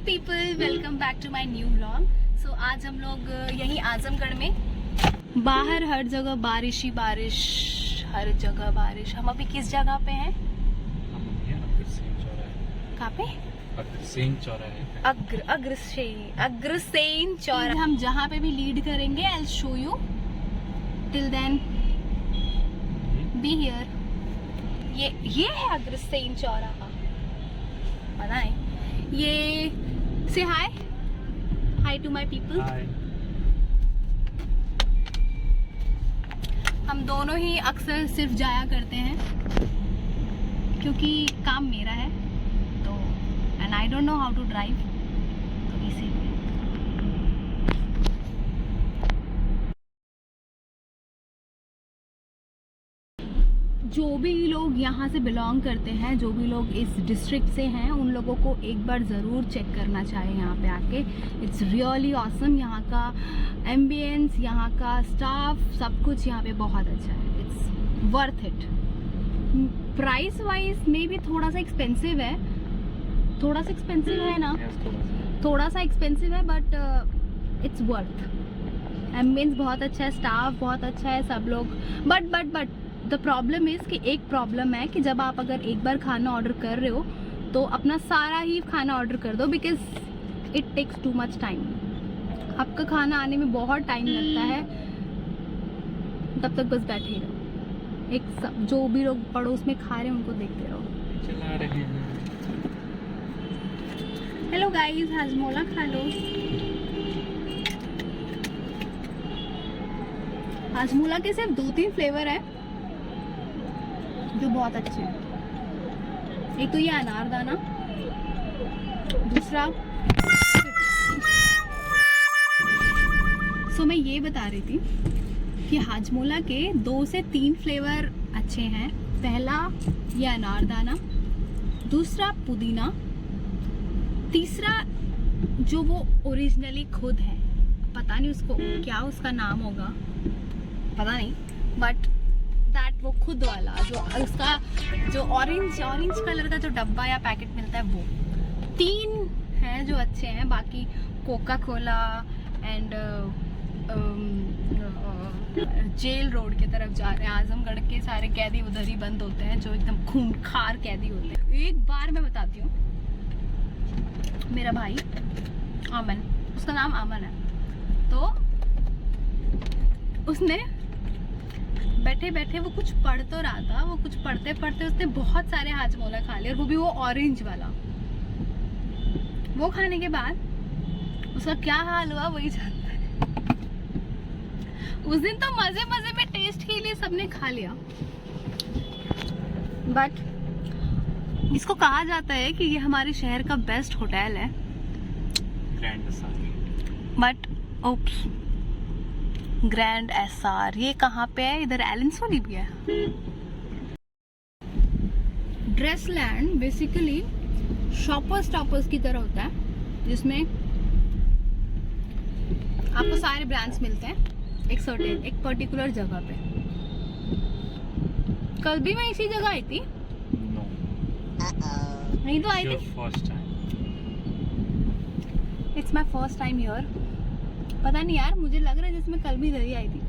People, welcome back to my new vlog. So आज हम लोग यहीं आजमगढ़ में बाहर हर जगह बारिश ही बारिश, हर जगह बारिश। हम अभी किस जगह पे हैं? कहाँ पे? अग्रसेन चौराहे। अग्रसेन चौराहा। हम जहाँ पे भी लीड करेंगे I will show you. Till then be here. ये है अग्रसेन चौराहा, पता है? ये से हाय टू माय पीपल। हम दोनों ही अक्सर सिर्फ जाया करते हैं क्योंकि काम मेरा है तो, and I don't know how to drive, तो इसीलिए। जो भी लोग यहाँ से बिलोंग करते हैं, जो भी लोग इस डिस्ट्रिक्ट से हैं, उन लोगों को एक बार ज़रूर चेक करना चाहिए यहाँ पे आके। It's really awesome. यहाँ का एम्बियंस, यहाँ का स्टाफ, सब कुछ यहाँ पे बहुत अच्छा है। It's worth it. Price wise में भी थोड़ा सा एक्सपेंसिव है, थोड़ा सा एक्सपेंसिव है ना, थोड़ा सा एक्सपेंसिव है, बट इट्स वर्थ। एम्बियंस बहुत अच्छा है, स्टाफ बहुत अच्छा है, सब लोग। बट द प्रॉब्लम इज़ कि एक प्रॉब्लम है कि जब आप अगर एक बार खाना ऑर्डर कर रहे हो तो अपना सारा ही खाना ऑर्डर कर दो, because it takes too much time. आपका खाना आने में बहुत टाइम लगता है, तब तक बस बैठे रहो। जो भी लोग पड़ोस में खा रहे हैं उनको देखते रहो। चला रहे हैं। हेलो गाइस, हाजमोला खा लो। हाजमोला के सिर्फ 2-3 फ्लेवर है जो बहुत अच्छे हैं। एक तो ये अनारदाना, दूसरा मैं ये बता रही थी कि हाजमोला के 2 से 3 फ्लेवर अच्छे हैं। पहला ये अनारदाना, दूसरा पुदीना, तीसरा जो वो ओरिजिनली खुद है, पता नहीं उसको क्या उसका नाम होगा, पता नहीं, बट दैट वो खुद वाला जो उसका जो ऑरेंज कलर का जो डब्बा या पैकेट मिलता है, वो 3 हैं जो अच्छे हैं। बाकी Coca Cola and Jail Road की तरफ जा रहे हैं। आजमगढ़ के सारे कैदी उधर ही बंद होते हैं, जो एकदम खूंखार कैदी होते हैं। एक बार मैं बताती हूँ, मेरा भाई अमन, उसका नाम अमन है, तो उसने बैठे बैठे वो कुछ पढ़ तो रहा था, वो कुछ पढ़ते पढ़ते उसने बहुत सारे हाजमोला खा लिए, और वो भी वो ऑरेंज वाला। वो खाने के बाद उसका क्या हाल हुआ वही जानता है। उस दिन तो मजे मजे में टेस्ट के लिए सबने खा लिया, बट इसको कहा जाता है कि ये हमारे शहर का बेस्ट होटल है, बट ओप्स, ग्रैंड एसआर ये कहाँ पे है? इधर एलेंसोली भी है। ड्रेसलैंड बेसिकली शॉपर्स टॉपर्स की तरह होता है, जिसमें आपको सारे ब्रांड्स मिलते हैं एक पर्टिकुलर जगह पे। कल भी मैं इसी जगह आई थी। नहीं तो आई थी। It's my first time here. पता नहीं यार, मुझे लग रहा है जैसे मैं कल भी इधर ही आई थी।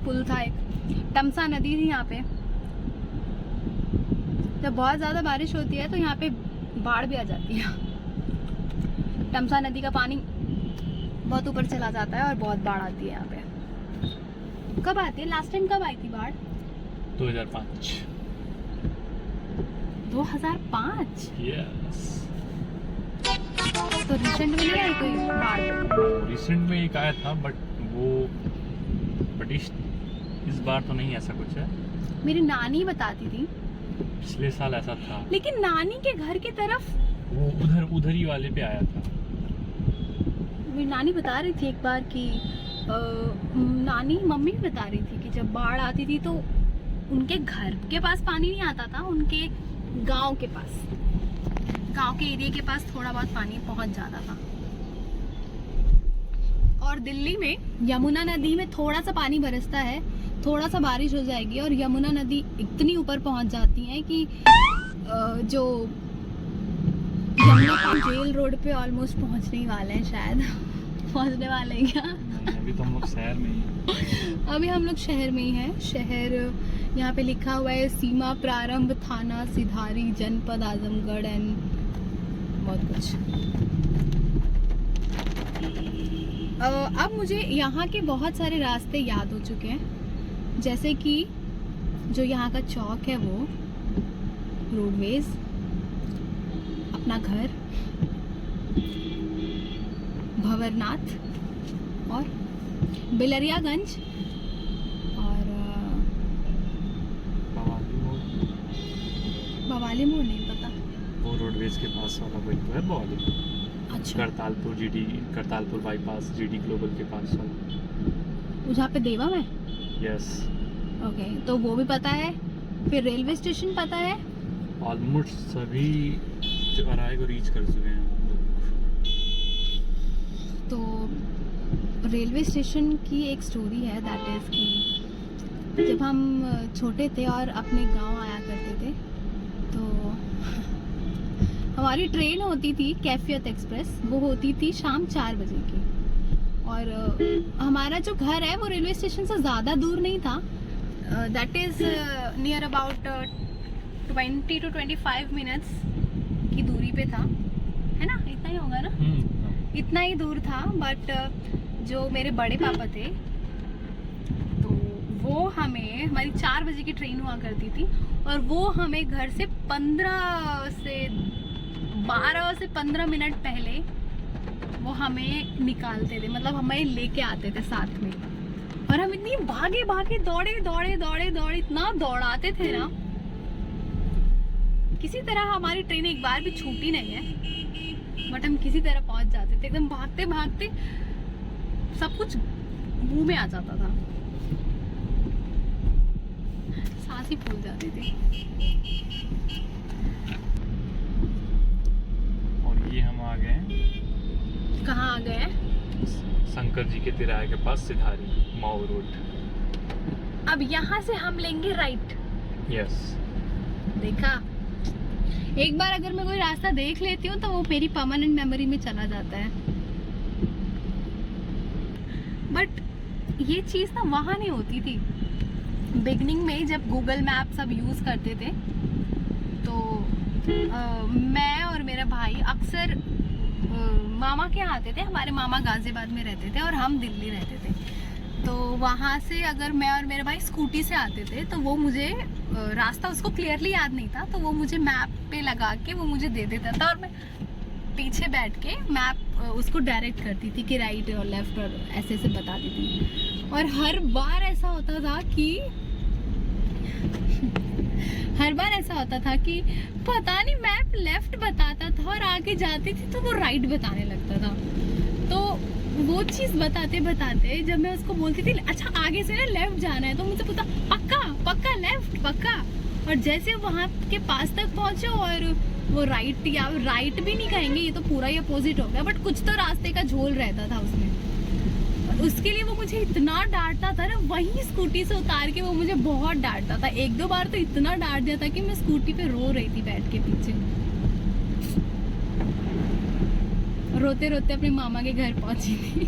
पुल था एक, टमसा नदी थी यहाँ पे। जब बहुत ज़्यादा बारिश होती है तो यहाँ पे बाढ़ भी आ जाती है। टमसा नदी का पानी बहुत ऊपर चला जाता है और बहुत बाढ़ आती है यहाँ पे। कब आती है? लास्ट टाइम कब आई थी बाढ़? 2005। 2005? यस। तो रिसेंट में नहीं आई कोई बाढ़? रिसेंट में एक आया था, बट इस बार तो नहीं ऐसा कुछ है। मेरी नानी बताती थी पिछले साल ऐसा था, लेकिन नानी के घर की तरफ वो उधर ही वाले पे आया था। मेरी नानी बता रही थी एक बार कि मम्मी भी बता रही थी कि जब बाढ़ आती थी तो उनके घर के पास पानी नहीं आता था, उनके गांव के पास, गांव के एरिया के पास थोड़ा बहुत पानी पहुंच जाता था। और दिल्ली में यमुना नदी में थोड़ा सा पानी बरसता है, थोड़ा सा बारिश हो जाएगी और यमुना नदी इतनी ऊपर पहुंच जाती है कि जो जेल रोड पे ऑलमोस्ट पहुंचने ही वाले हैं शायद। पहुंचने वाले हैं क्या? नहीं, अभी तो हम लोग शहर में ही। अभी हम लोग शहर में ही हैं। शहर यहाँ पे लिखा हुआ है सीमा प्रारंभ थाना सिधारी जनपद आजमगढ़ एंड बहुत कुछ। अब मुझे यहाँ के बहुत सारे रास्ते याद हो चुके हैं, जैसे कि जो यहाँ का चौक है वो रोडवेज, अपना घर, भंवरनाथ और बिलरियागंज और बवाली मोड़ नहीं पता। वो रोडवेज के पास वाला वही तो है बवाली। अच्छा, करतालपुर बाईपास जीडी ग्लोबल के पास वाला। जहाँ पे देवा में। यस। ओके, तो वो भी पता है। फिर रेलवे स्टेशन पता है। ऑलमोस्ट सभी चौराहे को रीच कर चुके हैं हम लोग। तो रेलवे स्टेशन की एक स्टोरी है, दैट इज़ कि जब हम छोटे थे और अपने गांव आया करते थे तो हमारी ट्रेन होती थी कैफियत एक्सप्रेस। वो होती थी शाम 4 बजे की, और हमारा जो घर है वो रेलवे स्टेशन से ज़्यादा दूर नहीं था। That is near about 20 to 25 minutes की दूरी पे था, है ना? इतना ही होगा ना? इतना ही दूर था। बट जो मेरे बड़े पापा थे तो वो हमें, हमारी 4 बजे की ट्रेन हुआ करती थी और वो हमें घर से 12 से 15 मिनट पहले वो हमें निकालते थे, मतलब हमें लेके आते थे साथ में। और हम इतनी भागे भागे दौड़े इतना दौड़ाते थे ना, किसी तरह हमारी ट्रेन एक बार भी छूटी नहीं है, बट हम किसी तरह पहुंच जाते थे। एकदम भागते भागते सब कुछ मुंह में आ जाता था, सांस ही फूल जाती थी। और ये हम आ गए, कहाँ आ गए? शंकर जी के तिराहे के पास सिधारी माऊ रोड। अब यहाँ से हम लेंगे राइट। यस। देखा, एक बार अगर मैं कोई रास्ता देख लेती हूँ तो वो मेरी परमानेंट मेमोरी में चला जाता है। बट ये चीज़ ना वहाँ नहीं होती थी। बिगनिंग में जब गूगल मैप सब यूज़ करते थे तो मैं और मेरा भाई अक्सर मामा के यहाँ आते थे। हमारे मामा गाजियाबाद में रहते थे और हम दिल्ली रहते थे। तो वहाँ से अगर मैं और मेरे भाई स्कूटी से आते थे तो वो मुझे रास्ता उसको क्लियरली याद नहीं था, तो वो मुझे मैप पे लगा के वो मुझे दे देता था और मैं पीछे बैठ के मैप उसको डायरेक्ट करती थी कि राइट और लेफ्ट और ऐसे ऐसे बताती थी। और हर बार ऐसा होता था कि पता नहीं मैप लेफ्ट बताता था और आगे जाती थी तो वो राइट बताने लगता था। तो वो चीज़ बताते बताते जब मैं उसको बोलती थी अच्छा आगे से ना लेफ्ट जाना है, तो मुझे पूछता पक्का लेफ्ट पक्का। और जैसे वहाँ के पास तक पहुँचे और वो राइट, या राइट भी नहीं कहेंगे, ये तो पूरा ही अपोजिट हो गया, बट कुछ तो रास्ते का झोल रहता था उसमें। उसके लिए वो मुझे इतना डांटता था ना, वहीं स्कूटी से उतार के वो मुझे बहुत डांटता था। 1-2 बार तो इतना डांट दिया था कि मैं स्कूटी पे रो रही थी बैठ के पीछे। रोते रोते अपने मामा के घर पहुंची थी।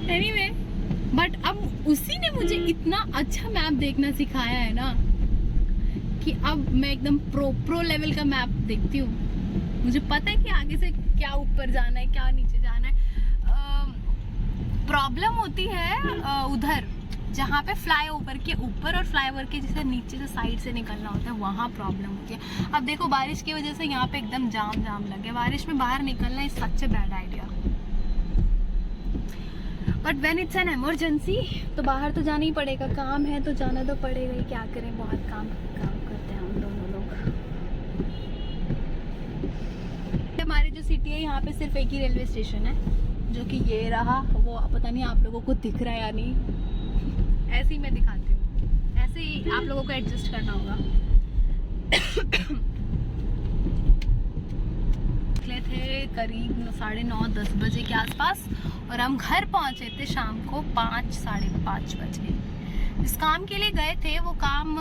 एनीवे, बट अब उसी ने मुझे इतना अच्छा मैप देखना सिखाया है ना कि अब मैं एकदम प्रो लेवल का मैप देखती हूँ। मुझे पता है कि आगे से क्या ऊपर जाना है, क्या नीचे जाना है। प्रॉब्लम होती है उधर जहाँ पे फ्लाईओवर के ऊपर और फ्लाईओवर के जैसे नीचे से साइड से निकलना होता है, वहाँ प्रॉब्लम होती है। अब देखो बारिश की वजह से यहाँ पे एकदम जाम लगे। बारिश में बाहर निकलना is such a bad idea, but when it's an emergency तो बाहर तो जाना ही पड़ेगा। काम है तो जाना तो पड़ेगा ही, क्या करें, बहुत काम करते हैं हम दोनों लोग। हमारी जो सिटी है यहाँ पे सिर्फ एक ही रेलवे स्टेशन है, जो कि ये रहा। वो पता नहीं आप लोगों को दिख रहा है या नहीं, ऐसे ही मैं दिखाती हूँ, ऐसे ही आप लोगों को एडजस्ट करना होगा। निकले थे करीब 9:30-10 बजे के आसपास और हम घर पहुँचे थे शाम को 5-5:30 बजे। जिस काम के लिए गए थे वो काम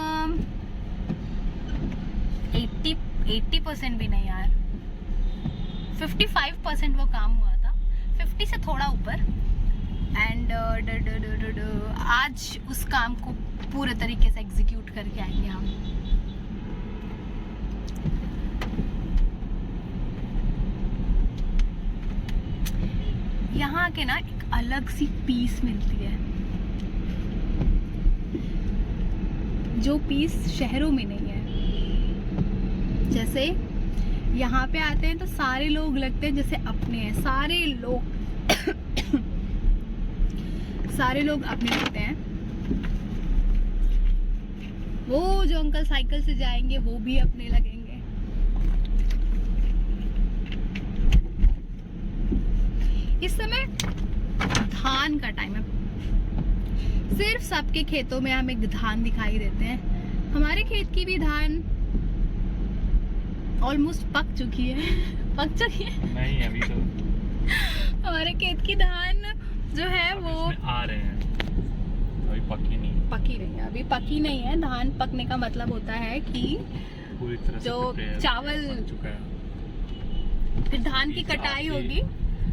80% भी नहीं यार, 55% वो काम हुआ था, 50 से थोड़ा ऊपर। एंड आज उस काम को पूरे तरीके से एग्जीक्यूट करके आएंगे हम। यहाँ के ना एक अलग सी पीस मिलती है, जो पीस शहरों में नहीं है। जैसे यहाँ पे आते हैं तो सारे लोग लगते हैं जैसे अपने हैं, सारे लोग अपने लगते हैं। वो जो अंकल साइकिल से जाएंगे वो भी अपने लगेंगे। इस समय धान का टाइम है, सिर्फ सबके खेतों में हमें धान दिखाई देते हैं। हमारे खेत की भी धान ऑलमोस्ट पक चुकी है। पक चुकी है नहीं अभी तो हमारे खेत की धान जो है वो आ रहे हैं, अभी पकी नहीं है। अभी पकी नहीं है। धान पकने का मतलब होता है कि पूरी तरह से जो चावल बन चुका है। फिर धान की कटाई होगी।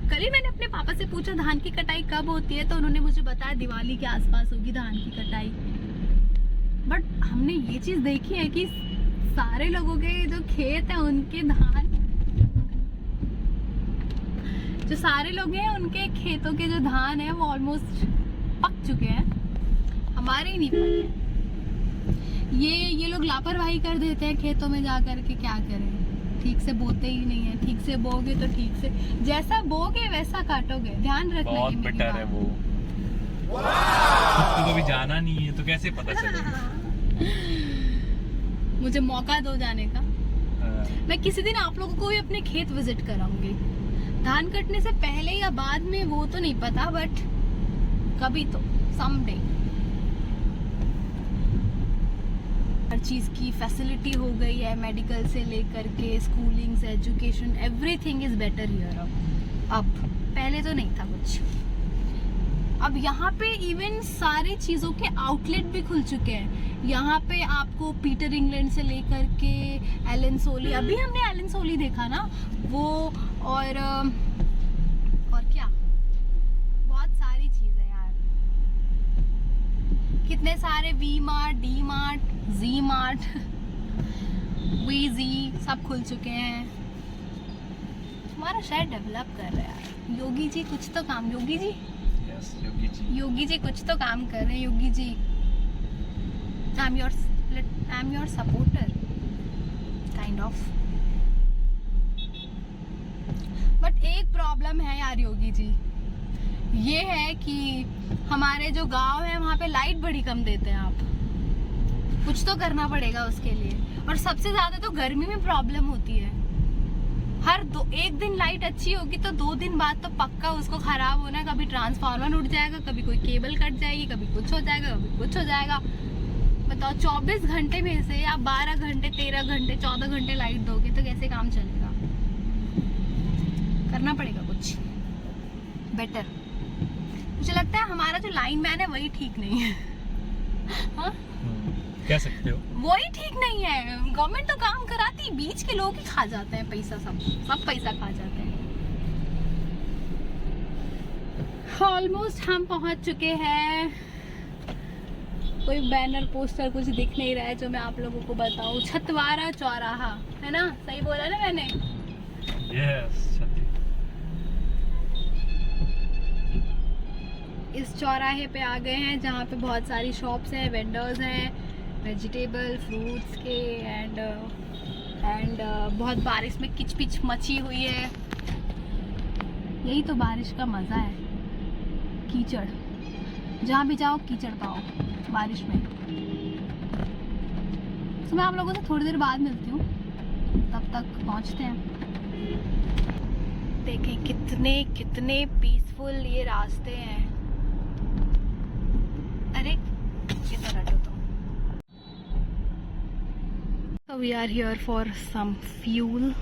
कल ही मैंने अपने पापा से पूछा धान की कटाई कब होती है, तो उन्होंने मुझे बताया दिवाली के आसपास होगी धान की कटाई। बट हमने ये चीज देखी है कि सारे लोगों के जो खेत है उनके धान, जो सारे लोग हैं उनके खेतों के जो धान है वो ऑलमोस्ट पक चुके हैं, हमारे ही नहीं पके। ये लोग लापरवाही कर देते हैं खेतों में जा कर के, क्या करें, ठीक से बोते ही नहीं है। ठीक से बोगे तो ठीक से, जैसा बोगे वैसा काटोगे, ध्यान रखना। बहुत बेटर है वो। तो कभी जाना नहीं है तो कैसे पता चलेगा। मुझे मौका दो जाने का। मैं किसी दिन आप लोगों को भी अपने खेत विजिट कराऊंगी। धान कटने से पहले या बाद में वो तो नहीं पता, बट कभी तो समडे। हर चीज़ की फैसिलिटी हो गई है, मेडिकल से लेकर के स्कूलिंग से education, everything is better here अब। पहले तो नहीं था कुछ। अब यहाँ पे इवन सारी चीज़ों के आउटलेट भी खुल चुके हैं। यहाँ पे आपको पीटर इंग्लैंड से लेकर के एलन सोली, अभी हमने एलन सोली देखा ना वो, और क्या, बहुत सारी चीज़ है यार। कितने सारे V Mart, D Mart, G Mart, VG सब खुल चुके हैं। हमारा शहर डेवलप कर रहा है। योगी जी कुछ तो काम, योगी जी कुछ तो काम कर रहे हैं। Yogi ji, I am your supporter kind of. But एक प्रॉब्लम है यार योगी जी, ये है कि हमारे जो गांव है वहाँ पे लाइट बड़ी कम देते हैं आप। कुछ तो करना पड़ेगा उसके लिए। और सबसे ज्यादा तो गर्मी में प्रॉब्लम होती है। एक दिन लाइट अच्छी होगी तो 2 दिन बाद तो पक्का उसको खराब होना है। कभी ट्रांसफार्मर उठ जाएगा, कभी कोई केबल कट जाएगी, कभी कुछ हो जाएगा, कभी कुछ हो जाएगा। बताओ 24 घंटे में से आप 12 घंटे, 13 घंटे, 14 घंटे लाइट दोगे तो कैसे काम चलेगा। करना पड़ेगा कुछ बेटर। मुझे लगता है हमारा जो लाइन मैन है वही ठीक नहीं है। हाँ? कह सकते हो, वही ठीक नहीं है। गवर्नमेंट तो काम कराती, बीच के लोग ही खा जाते हैं पैसा, सब पैसा खा जाते हैं। ऑलमोस्ट हम पहुंच चुके हैं। कोई बैनर पोस्टर कुछ दिख नहीं रहा है जो मैं आप लोगों को बताऊं। छतवारा चौराहा है ना, सही बोला ना मैंने? यस। इस चौराहे पे आ गए हैं जहाँ पे बहुत सारी शॉप्स हैं, वेंडर्स हैं, वेजिटेबल फ्रूट्स के, एंड बहुत बारिश में किचपिच मची हुई है। यही तो बारिश का मज़ा है, कीचड़। जहाँ भी जाओ कीचड़ पाओ बारिश में। तो मैं आप लोगों से थोड़ी देर बाद मिलती हूँ, तब तक पहुँचते हैं। देखें कितने कितने पीसफुल ये रास्ते हैं। अरे किधर हटो तुम। So we are here for some fuel.